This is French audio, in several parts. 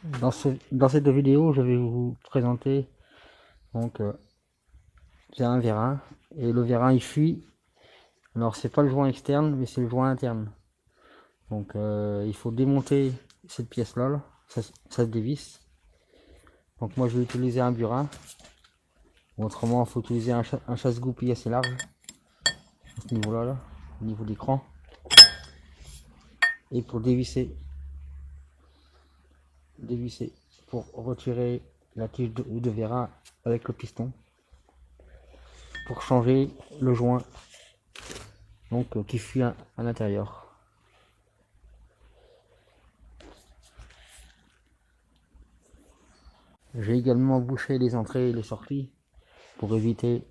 Dans cette vidéo, je vais vous présenter donc j'ai un vérin et le vérin il fuit. Alors c'est pas le joint externe mais c'est le joint interne. Donc il faut démonter cette pièce là, ça se dévisse. Donc moi je vais utiliser un burin. Autrement il faut utiliser un chasse-goupille assez large à ce niveau là, au niveau d'écran. Et pour dévisser pour retirer la tige de vérin avec le piston, pour changer le joint donc qui fuit à l'intérieur. J'ai également bouché les entrées et les sorties pour éviter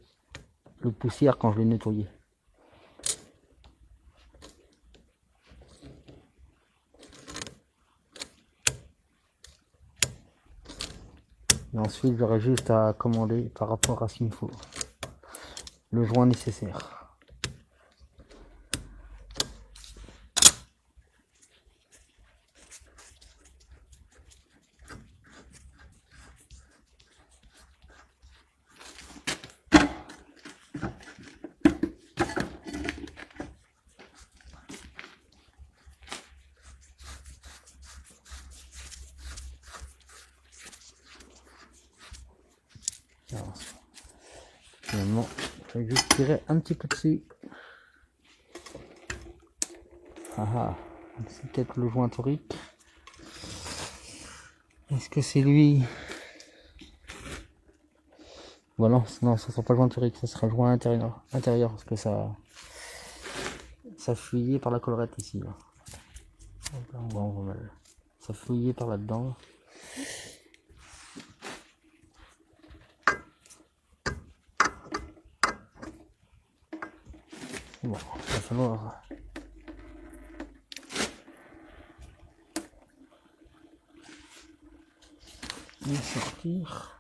le poussière quand je l'ai nettoyé. Et ensuite j'aurai juste à commander par rapport à ce qu'il me faut le joint nécessaire. Alors, finalement, je vais juste tirer un petit peu dessus. C'est peut-être le joint torique. Est-ce que c'est lui? Bon non, ça sera pas le joint torique, ça sera le joint intérieur parce que ça fouillait par la collerette ici. Là. Donc là, on voit mal. Ça fouillait par là-dedans. Bon, il va falloir les sortir.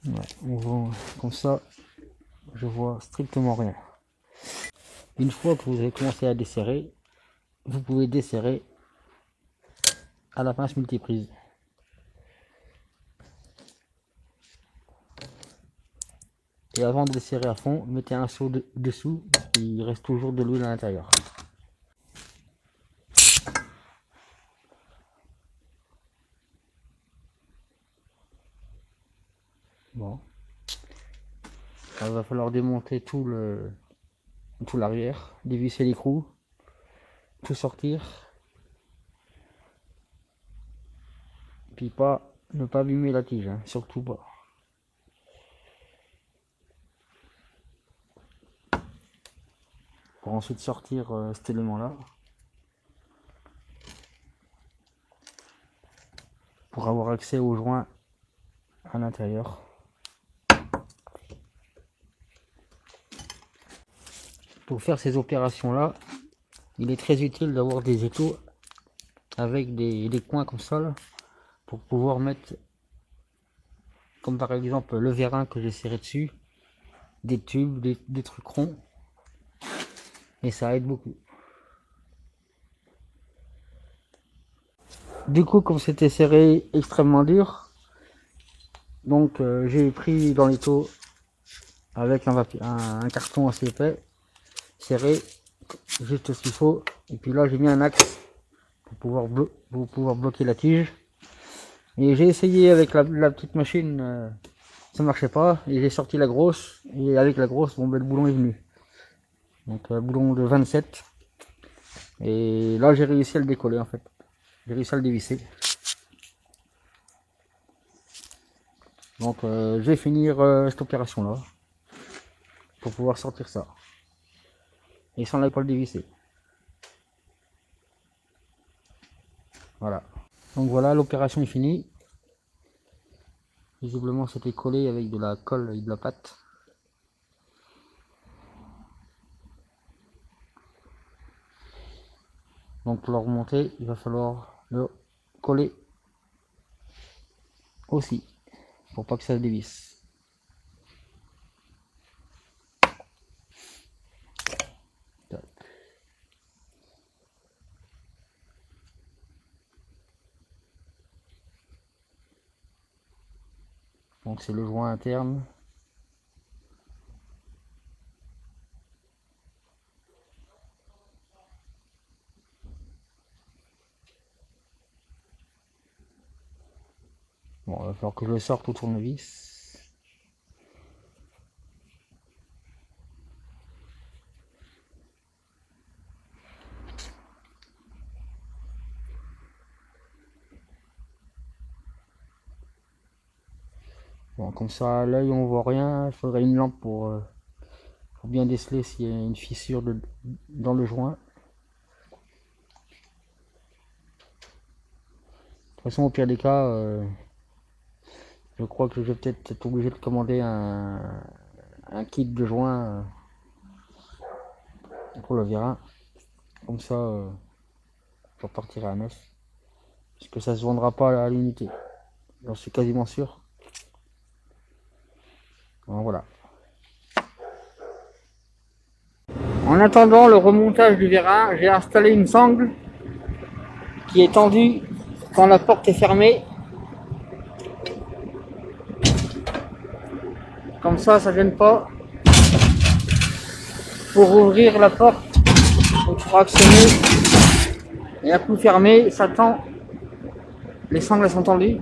Ouais, on voit comme ça, je vois strictement rien. Une fois que vous avez commencé à desserrer, vous pouvez desserrer à la pince multiprise. Et avant de desserrer à fond, mettez un seau dessous, il reste toujours de l'huile à l'intérieur. Bon, il va falloir démonter tout l'arrière, dévisser l'écrou, tout sortir, puis ne pas abîmer la tige, hein, surtout pas. Pour ensuite sortir cet élément là, pour avoir accès au joint à l'intérieur. Pour faire ces opérations là, il est très utile d'avoir des étaux avec des coins comme ça là, pour pouvoir mettre, comme par exemple le vérin que j'ai serré dessus, des tubes, des trucs ronds, et ça aide beaucoup. Du coup, comme c'était serré extrêmement dur, donc j'ai pris dans les taux avec un carton assez épais, serré juste ce qu'il faut, et puis là j'ai mis un axe pour pouvoir bloquer la tige. Et j'ai essayé avec la petite machine, ça marchait pas, et j'ai sorti la grosse, et avec la grosse, bon ben le boulon est venu. Donc un boulon de 27, et là j'ai réussi à le décoller en fait, j'ai réussi à le dévisser. Donc je vais finir cette opération là, pour pouvoir sortir ça, et sans la colle dévissée. Voilà. Donc voilà, l'opération est finie. Visiblement c'était collé avec de la colle et de la pâte. Donc pour le remonter, il va falloir le coller aussi, pour pas que ça se dévisse. Donc c'est le joint interne. Bon, il va falloir que je le sorte au tournevis. Bon, comme ça à l'œil on voit rien, il faudrait une lampe pour bien déceler s'il y a une fissure dans le joint. De toute façon, au pire des cas, je crois que je vais peut-être être obligé de commander un kit de joint pour le vérin. Comme ça, je repartirai à neuf. Parce que ça se vendra pas à l'unité. J'en suis quasiment sûr. Donc, voilà. En attendant le remontage du vérin, j'ai installé une sangle qui est tendue quand la porte est fermée. Comme ça gêne pas. Pour ouvrir la porte, il faut actionner. Et à coup fermé, ça tend. Les sangles sont tendues.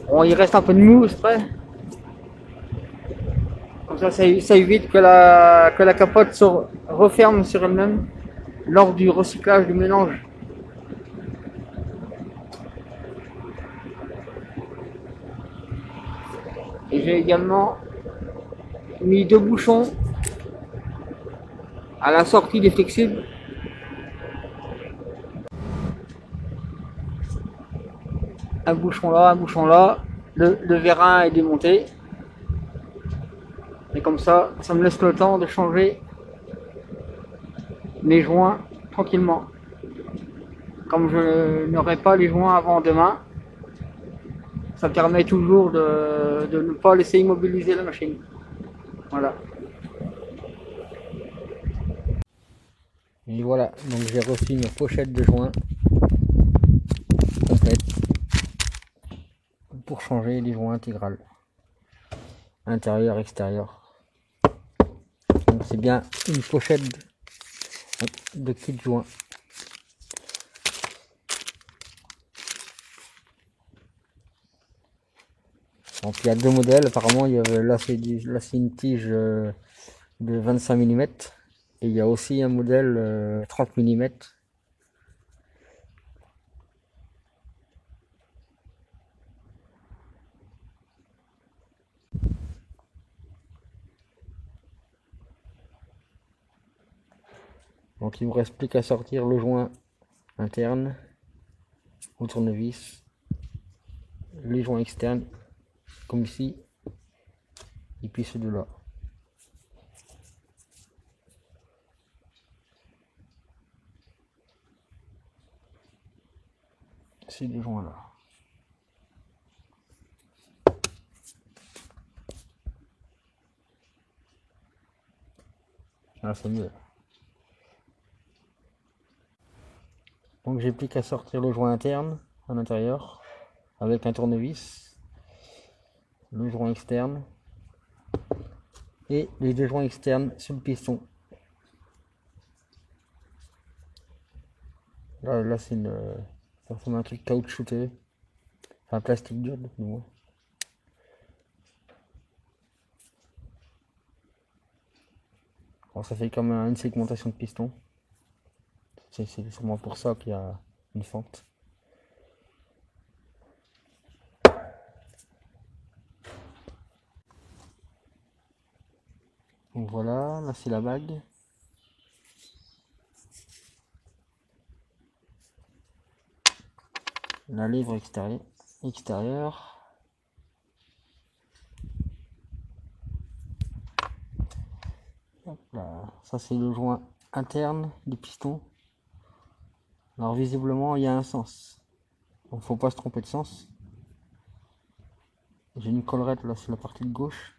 Bon, il reste un peu de mou exprès. Comme ça évite que la capote se referme sur elle-même lors du recyclage du mélange. Et j'ai également mis 2 bouchons à la sortie des flexibles. Un bouchon là. Le vérin est démonté. Et comme ça me laisse le temps de changer mes joints tranquillement. Comme je n'aurai pas les joints avant demain, ça permet toujours de ne pas laisser immobiliser la machine. Voilà. Et voilà, donc j'ai reçu une pochette de joints complète pour changer les joints intégrales, intérieur, extérieur. Donc c'est bien une pochette de kit joints. Donc il y a 2 modèles, apparemment il y avait là c'est une tige de 25 mm et il y a aussi un modèle 30 mm. Donc il me reste plus qu'à sortir le joint interne au tournevis, les joints externes comme ici et puis ceux de là. Ces 2 joints là. Ah, c'est mieux. Donc j'ai plus qu'à sortir le joint interne à l'intérieur avec un tournevis, le joint externe et les 2 joints externes sur le piston. Là c'est ça ressemble à un truc caoutchouté, enfin plastique dur de nouveau. Bon, ça fait comme une segmentation de piston. C'est sûrement pour ça qu'il y a une fente. Donc voilà, là c'est la bague. La livre extérieure. Hop là. Ça c'est le joint interne du piston. Alors visiblement il y a un sens. Donc faut pas se tromper de sens. J'ai une collerette là sur la partie de gauche.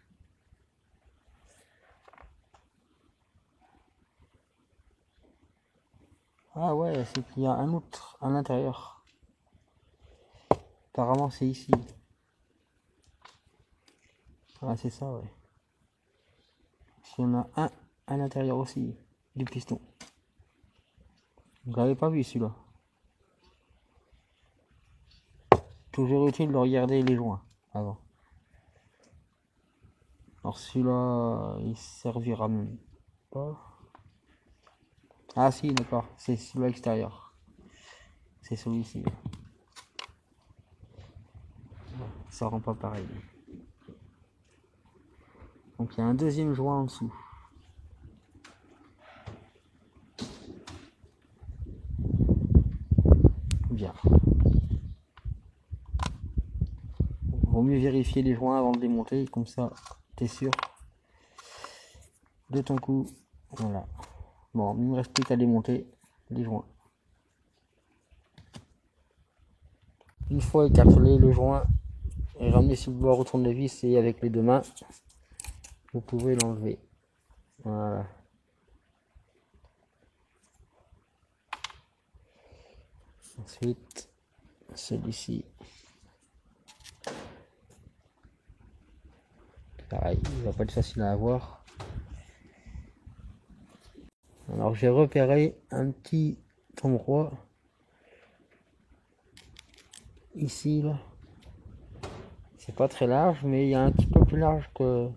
Ah ouais, c'est qu'il y a un autre à l'intérieur. Apparemment c'est ici. Ah, c'est ça, ouais. Il y en a un à l'intérieur aussi du piston. Je l'avais pas vu celui-là. Toujours utile de regarder les joints avant. Alors celui-là, il servira même pas. Ah si, d'accord, c'est celui-là extérieur. C'est celui-ci. Ça rend pas pareil. Donc il y a un deuxième joint en dessous. Bien. Vaut mieux vérifier les joints avant de démonter, comme ça t'es sûr de ton coup. Voilà. Bon, il me reste plus qu'à démonter les joints. Une fois écartelé le joint et ramené sur le bord au tournevis et avec les deux mains, vous pouvez l'enlever. Voilà. Ensuite, celui-ci. Pareil, il va pas être facile à avoir. Alors j'ai repéré un petit endroit ici là. C'est pas très large, mais il y a un petit peu plus large que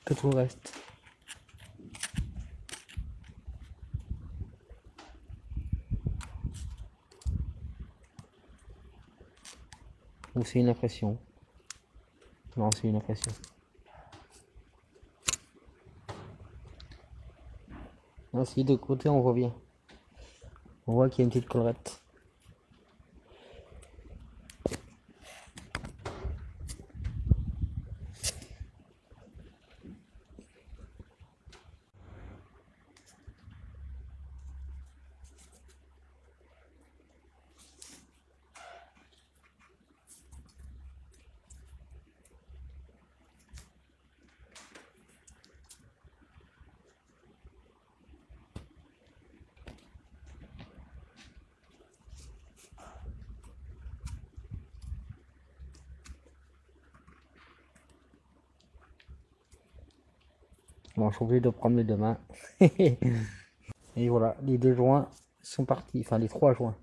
tout le reste. Ou c'est une impression? Non, c'est une impression. Non, si de côté on voit bien. On voit qu'il y a une petite collerette. Bon, je suis obligé de prendre mes deux mains. Et voilà, les deux joints sont partis. Enfin, les trois joints.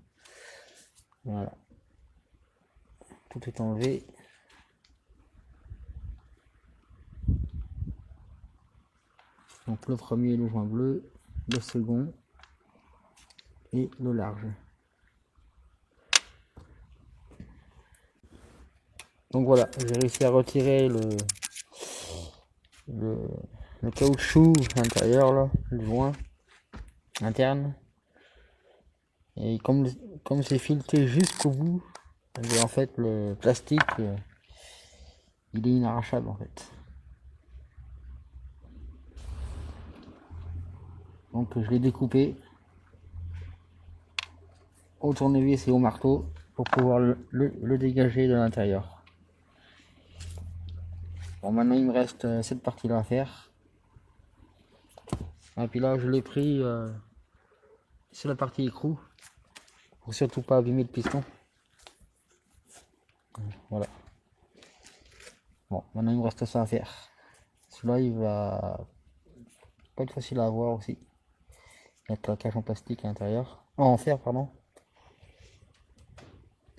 Voilà. Tout est enlevé. Donc le premier, le joint bleu. Le second. Et le large. Donc voilà, j'ai réussi à retirer le caoutchouc intérieur, là, le joint interne. Et comme c'est fileté jusqu'au bout, et en fait le plastique, il est inarrachable en fait. Donc je l'ai découpé au tournevis et au marteau pour pouvoir le dégager de l'intérieur. Bon, maintenant il me reste cette partie là à faire. Et puis là je l'ai pris sur la partie écrou pour surtout pas abîmer le piston. Voilà. Bon, maintenant il me reste ça à faire. Celui-là il va pas être facile à avoir aussi. Il y a la cage en plastique à l'intérieur. Oh, en fer, pardon.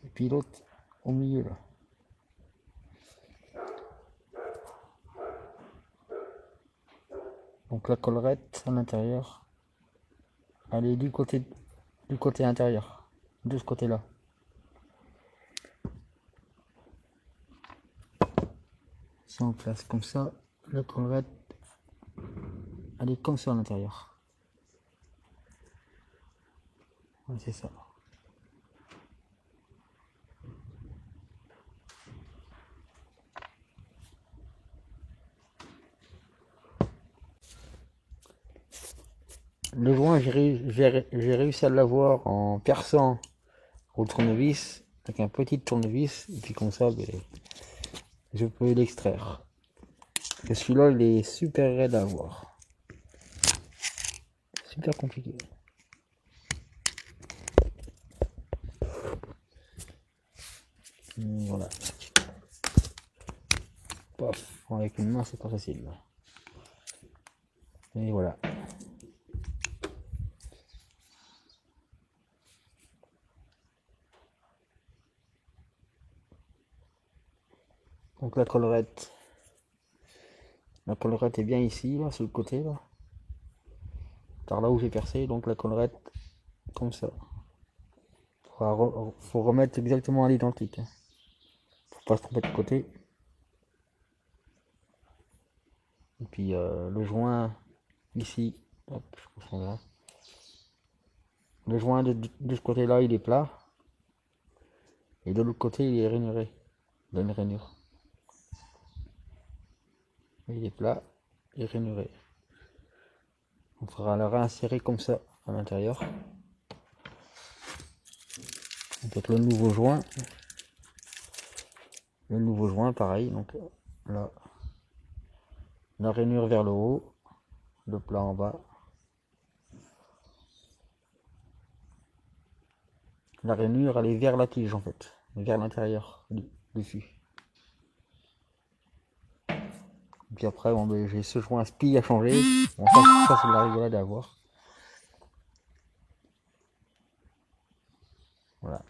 Et puis l'autre au milieu là. Donc la collerette à l'intérieur, elle est du côté intérieur, de ce côté là. Si on place comme ça, la collerette, elle est comme ça à l'intérieur. Ouais, c'est ça. Le joint, j'ai réussi à l'avoir en perçant au tournevis, avec un petit tournevis, et puis comme ça, ben, je peux l'extraire. Et celui-là, il est super raide à avoir. Super compliqué. Voilà. paf, avec une main c'est pas facile. Et voilà. Donc la collerette est bien ici, là, sur le côté, là. Par là où j'ai percé, donc la collerette, comme ça. Faut remettre exactement à l'identique. Faut pas se tromper de côté. Et puis le joint, ici, hop, je confonds là. Le joint de ce côté-là, il est plat. Et de l'autre côté, il est rainuré. Il a une rainure. Il est plat et rainuré. On fera le réinsérer comme ça à l'intérieur. Donc le nouveau joint. Le nouveau joint, pareil. Donc là, la rainure vers le haut, le plat en bas. La rainure, elle est vers la tige en fait, vers l'intérieur du fût. Puis après, bon, ben, j'ai ce joint spi à changer. Bon, ça c'est de la rigolade à voir. Voilà.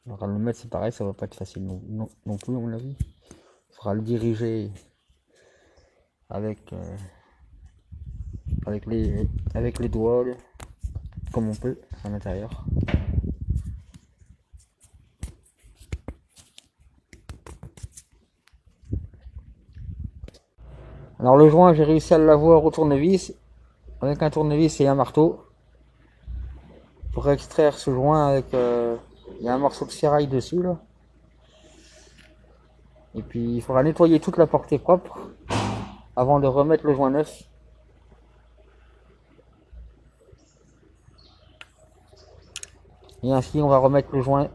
Alors à le mettre c'est pareil, ça va pas être facile non plus à mon avis. Il faudra le diriger avec les doigts comme on peut à l'intérieur. Alors le joint, j'ai réussi à l'avoir au tournevis avec un tournevis et un marteau pour extraire ce joint avec il y a un morceau de ferraille dessus là. Et puis il faudra nettoyer toute la portée propre avant de remettre le joint neuf. Et ainsi on va remettre le joint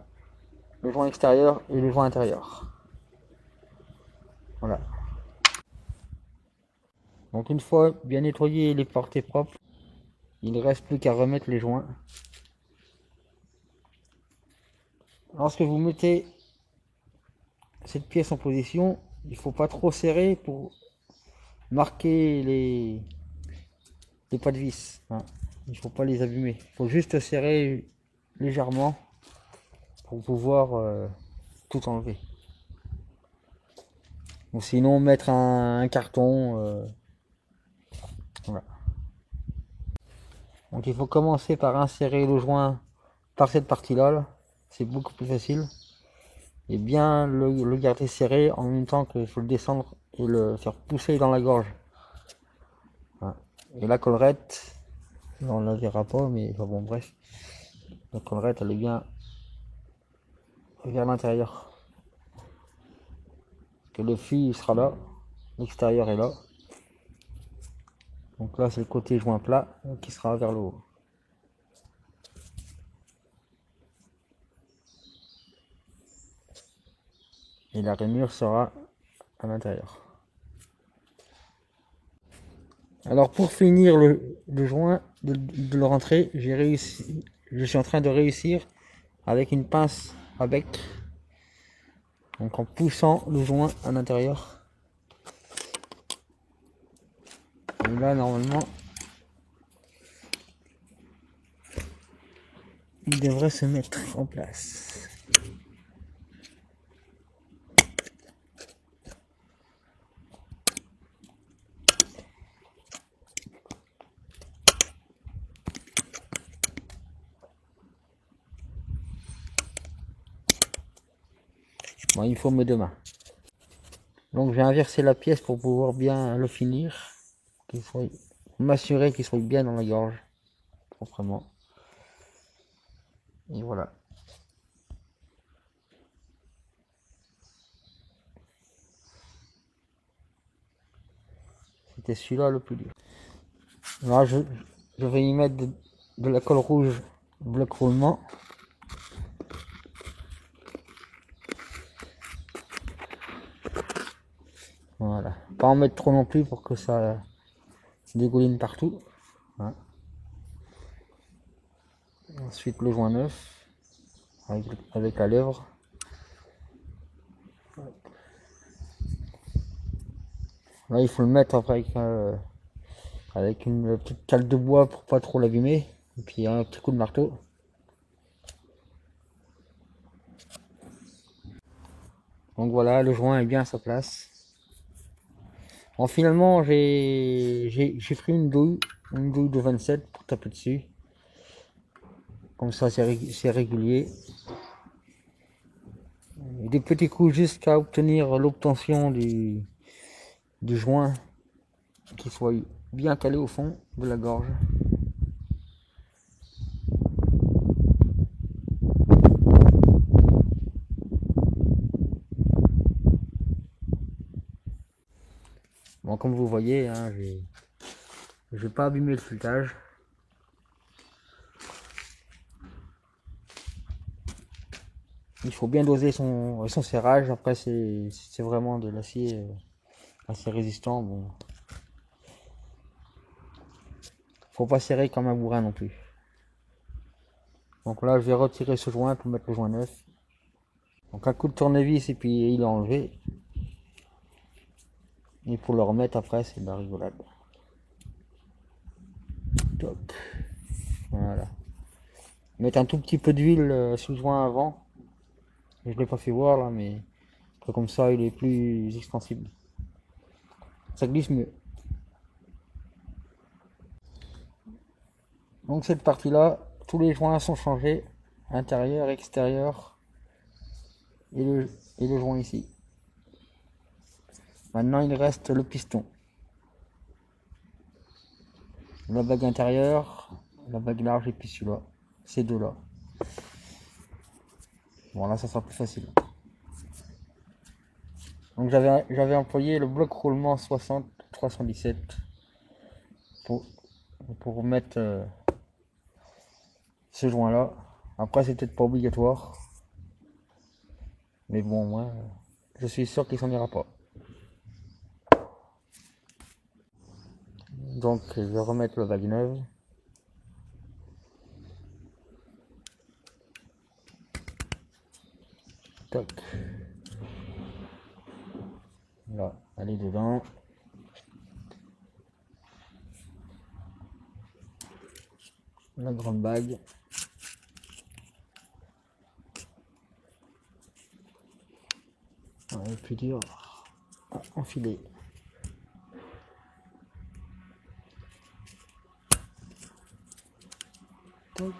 extérieur et le joint intérieur. Voilà. Donc une fois bien nettoyé les portées propres, il ne reste plus qu'à remettre les joints. Lorsque vous mettez cette pièce en position, il ne faut pas trop serrer pour marquer les pas de vis. Hein. Il ne faut pas les abîmer. Il faut juste serrer légèrement pour pouvoir tout enlever. Ou sinon mettre un carton. Voilà. Donc il faut commencer par insérer le joint par cette partie-là. Là. C'est beaucoup plus facile. Et bien le garder serré en même temps qu'il faut le descendre et le faire pousser dans la gorge. Voilà. Et la collerette, on ne la verra pas, mais enfin bon bref. La collerette elle est bien vers l'intérieur. Que le fil sera là, l'extérieur est là. Donc là c'est le côté joint plat qui sera vers le haut. Et la rainure sera à l'intérieur. Alors pour finir le joint de le rentrer, je suis en train de réussir avec une pince à bec. Donc en poussant le joint à l'intérieur. Et là normalement il devrait se mettre en place. Bon, il faut mes deux mains. Donc j'ai inversé la pièce pour pouvoir bien le finir. M'assurer qu'il soit bien dans la gorge. Proprement. Et voilà. C'était celui-là le plus dur. Là je vais y mettre de la colle rouge bloc roulement. Voilà. Pas en mettre trop non plus pour que ça dégouline partout. Voilà. Ensuite le joint neuf avec la lèvre. Là, il faut le mettre après avec une petite cale de bois pour pas trop l'abîmer. Et puis un petit coup de marteau. Donc voilà, le joint est bien à sa place. Bon, finalement, j'ai pris une douille de 27 pour taper dessus. Comme ça, c'est régulier. Et des petits coups jusqu'à obtenir l'obtention du joint qui soit bien calé au fond de la gorge. Bon, comme vous voyez, hein, j'ai pas abîmé le filetage. Il faut bien doser son serrage. Après, c'est vraiment de l'acier assez résistant. Bon, faut pas serrer comme un bourrin non plus. Donc là, je vais retirer ce joint pour mettre le joint neuf. Donc un coup de tournevis et puis il est enlevé. Et pour le remettre après, c'est de la rigolade. Top. Voilà. Mettre un tout petit peu d'huile sur le joint avant. Je l'ai pas fait voir là, mais comme ça, il est plus extensible. Ça glisse mieux. Donc cette partie-là, tous les joints sont changés, intérieur, extérieur, et le joint ici. Maintenant, il reste le piston. La bague intérieure, la bague large et puis celui-là. Ces deux-là. Bon, là, ça sera plus facile. Donc j'avais employé le bloc roulement 60 317 pour mettre ce joint là. Après c'est peut-être pas obligatoire, mais bon, moi je suis sûr qu'il s'en ira pas. Donc je vais remettre le bague neuve. Toc. Là, elle est dedans. La grande bague. Elle est plus dure à enfiler. Toc.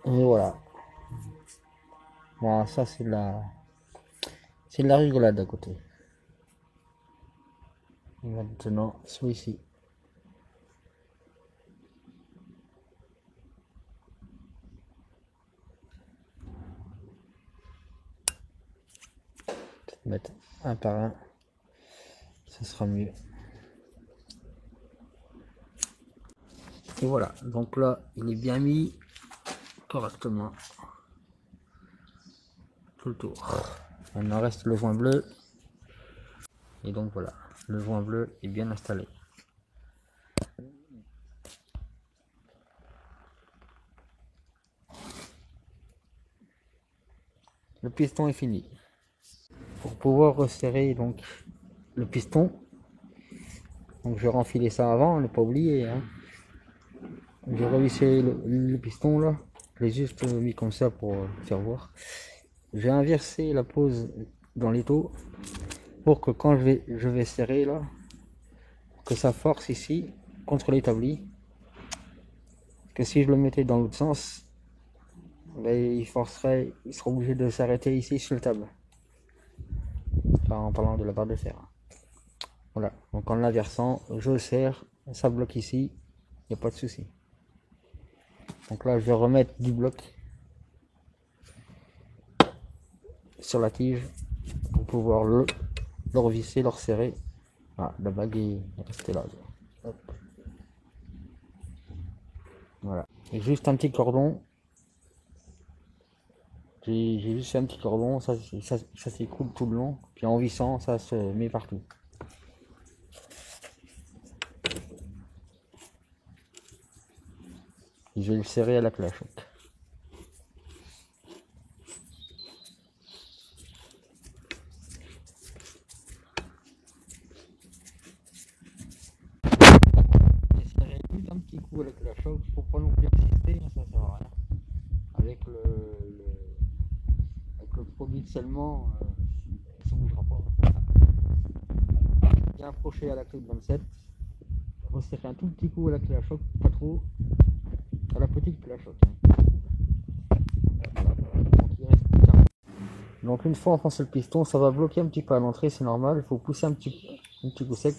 Et voilà. Bon, ça c'est de la rigolade à côté. Maintenant, celui-ci. Mettre un par un, ça sera mieux. Et voilà, donc là il est bien mis correctement tout le tour. Maintenant reste le joint bleu, et donc voilà, le joint bleu est bien installé. Le piston est fini. Pour pouvoir resserrer donc le piston, donc je vais renfiler ça avant, ne pas oublier, hein. J'ai revissé le piston là, je l'ai juste mis comme ça pour faire voir. J'ai inversé la pose dans l'étau pour que quand je vais serrer là, que ça force ici contre l'établi, que si je le mettais dans l'autre sens, ben, il serait obligé de s'arrêter ici sur la table, en parlant de la barre de fer. Voilà, donc en l'inversant, je serre, ça bloque ici, il n'y a pas de souci. Donc là, je vais remettre du bloc sur la tige pour pouvoir le revisser, le resserrer. Ah, la bague est restée là. Hop. Voilà. Et juste un petit cordon. J'ai juste fait un petit cordon, ça s'écoule tout le long. Puis en vissant, ça se met partout. Et je vais le serrer à la cloche. coup avec la choc, faut pas non plus insister, ça sert à rien. Avec avec le produit de scellement, ça ne bougera pas. Bien approché à la clé de 27, resserrer un tout petit coup à la clé à choc, pas trop, à la petite clé à choc. Donc une fois enfoncé le piston, ça va bloquer un petit peu à l'entrée, c'est normal, il faut pousser un petit coup sec.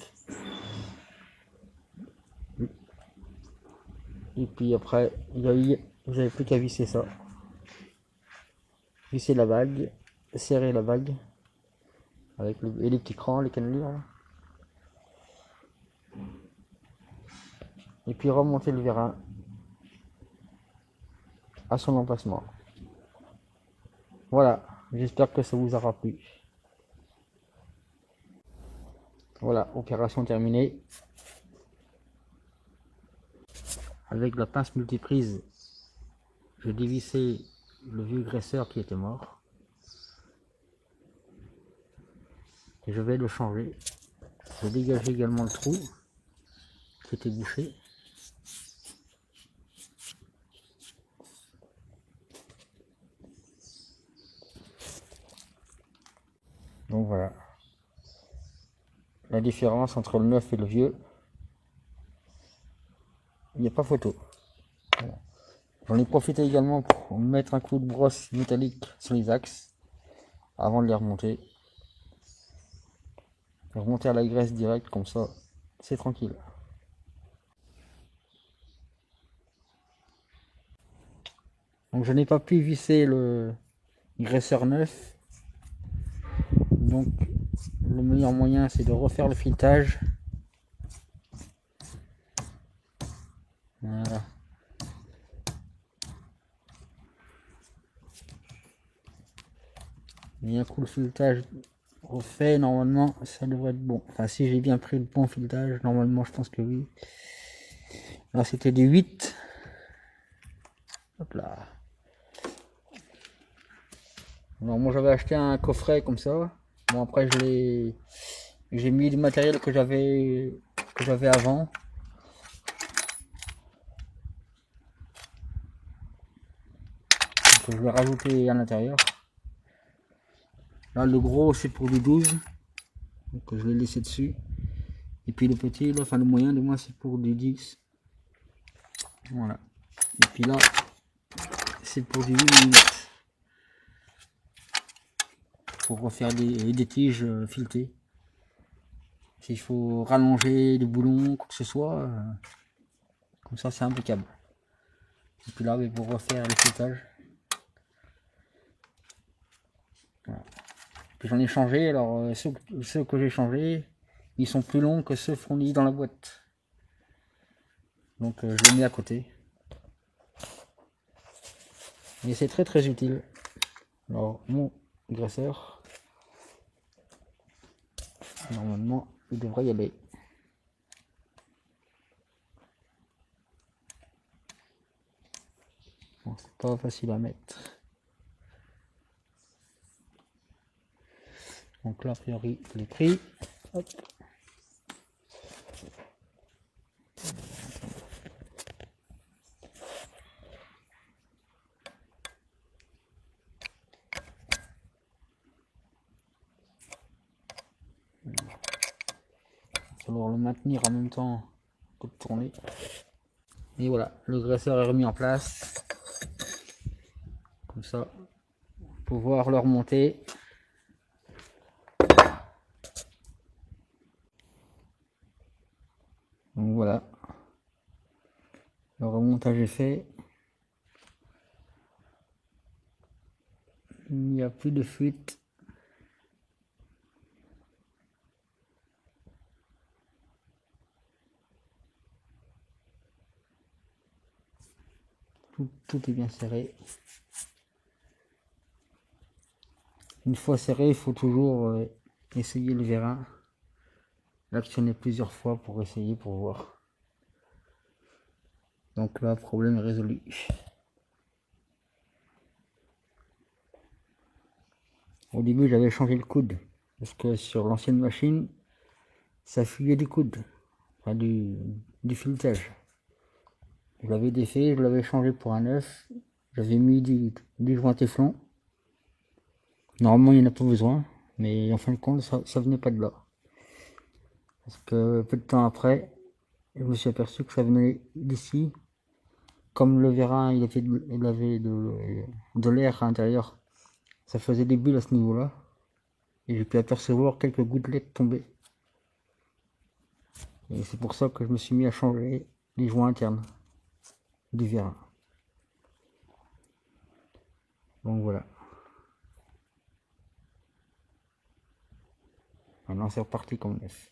Et puis après, j'avais plus qu'à visser ça. Visser la bague, serrer la bague avec et les petits crans, les cannelures. Et puis remonter le vérin à son emplacement. Voilà, j'espère que ça vous aura plu. Voilà, opération terminée. Avec la pince multiprise, je dévissais le vieux graisseur qui était mort. Et je vais le changer. Je dégage également le trou qui était bouché. Donc voilà. La différence entre le neuf et le vieux, il n'y a pas photo. Voilà. J'en ai profité également pour mettre un coup de brosse métallique sur les axes avant de les remonter. Et remonter à la graisse directe comme ça, c'est tranquille. Donc je n'ai pas pu visser le graisseur neuf. Donc le meilleur moyen c'est de refaire le filetage. Voilà. Et un coup le filetage refait, normalement ça devrait être bon. Enfin si j'ai bien pris le bon filetage, normalement je pense que oui. Là c'était du 8. Hop là. Alors moi j'avais acheté un coffret comme ça. Bon après j'ai mis du matériel que j'avais avant. Donc je vais rajouter à l'intérieur. Là le gros c'est pour du 12. Donc je vais le laisser dessus. Et puis le petit, là, enfin le moyen de moi c'est pour du 10. Voilà. Et puis là c'est pour du 8 mm. Pour refaire des tiges filetées. S'il faut rallonger des boulons, quoi que ce soit, comme ça c'est impeccable. Et puis là, pour refaire le filetage. Voilà. Puis j'en ai changé, alors ceux que j'ai changés, ils sont plus longs que ceux fournis dans la boîte. Donc je les mets à côté. Et c'est très très utile. Alors mon graisseur, normalement il devrait y aller. Bon, c'est pas facile à mettre. Donc là a priori je l'ai pris. Hop. Alors le maintenir en même temps que de tourner. Et voilà, le graisseur est remis en place. Comme ça, pouvoir le remonter. Donc voilà, le remontage est fait. Il n'y a plus de fuite. Tout est bien serré. Une fois serré, il faut toujours essayer le vérin. L'actionner plusieurs fois pour essayer, pour voir. Donc là, problème est résolu. Au début, j'avais changé le coude. Parce que sur l'ancienne machine, ça fuyait du coude. Enfin, du filetage. Je l'avais défait, je l'avais changé pour un neuf. J'avais mis des joints Teflon. Normalement, il n'y en a pas besoin, mais en fin de compte, ça venait pas de là. Parce que peu de temps après, je me suis aperçu que ça venait d'ici. Comme le vérin, il avait de l'air à l'intérieur, ça faisait des bulles à ce niveau-là. Et j'ai pu apercevoir quelques gouttelettes tomber. Et c'est pour ça que je me suis mis à changer les joints internes du vérin. Donc voilà. Maintenant c'est reparti comme neuf.